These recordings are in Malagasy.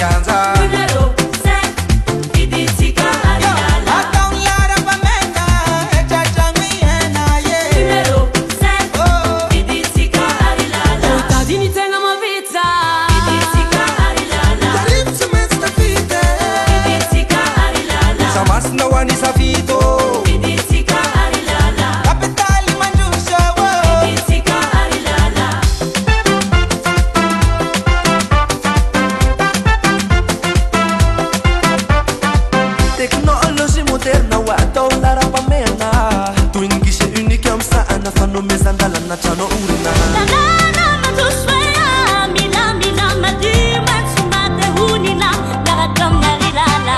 Kianza. Numero 6, Fidio Harilala. Atong lara pamena, echachangwiena ye. Numero 6, Fidio Harilala. Tadini tena mavita. Fidio Harilala. Tarif semesta fite. Fidio Harilala. Samas na wani sa fito. Fidio Harilala. Kapitali manjusha wo. Fidio Harilala. Teknologi moderna wa atao lara pamena. Tuingishe unique amsaana fanomezandalana trano urina. Tanana matuswaya, mila mila madima tsumate hunila, lahatam Harilala.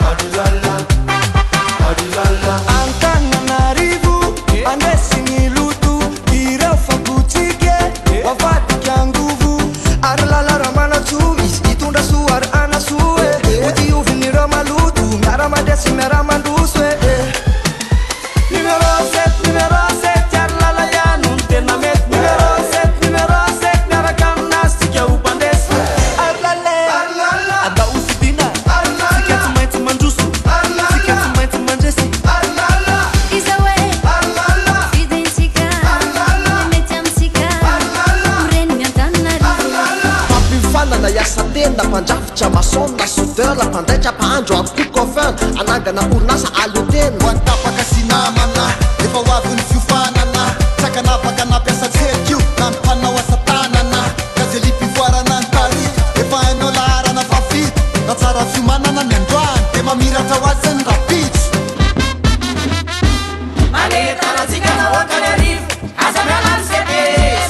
Harilala, Harilala. Antananarivo, andesinilutu, irafa butike, wavati kyanguvu. Harilala ramana tumis, itunda suar anasue. Uti uvini ramalutu, maramadesi meramanduswe. Numero 7, Harilala ya nuntena met. Numero 7, narakamnas tika upandes. Harilala, anda usidina. Sikati maiti manjusu, sikati maiti manjesi. Isawe, Fidio Metamsika, Uren Miantanarivo. Mampifanana iasa tenda mpandrafitra masona soudeur la mpandaitra mpahandro amin'ny coffin anangana orinasa aloteny ho any tapaka sy namana efa ho avy ny fiofanana sakanapaka nampiasa tselykio na mpanao asa tanana ka ze lipivoarana ny tari efa hainao laharana fafito na tsara fiomanana ny androany de mamiratra ho azy ny rapitso Manetanantsika nahoakany arivo, aza miala amin'ny sebe,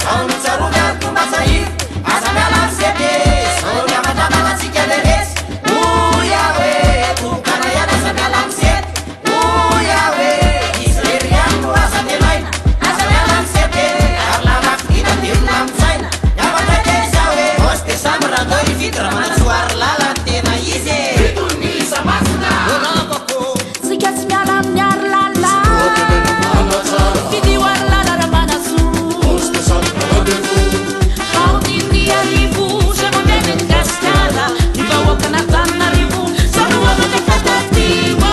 zao no tsarovy ary tomba tsahiro. Aza miala amin'ny sebe, zao ny amandramanantsika leresy. Oya hoe, tokana ihany aza miala amin'ny sebe. Oya hoe, izy rery ihany no aza mialaina. Aza miala amin'ny sebe, ary lamafiina milona amin'ny saina. Miavaka iza hoe, osy de samy randao ividy raha manatsoa Harilala ny tena izy e. Fitonisa masina. Sika tsy miala amin'ny Harilala. Fidio Harilala raha manasoa. Audini arivo, siamo bene in cascata. Ti vahoaka n'Antananarivo, sono uomo del cattivo.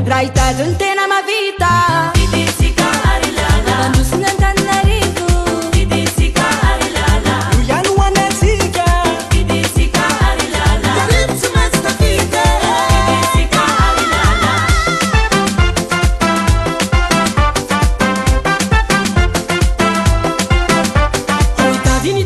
Rai taglio in tena ma vita. Fidio Harilala. Mandus n'Antananarivo. Fidio Harilala. Uyanu wanezika. Fidio Harilala. Tarif semesta fite. Fidio Harilala. Tadini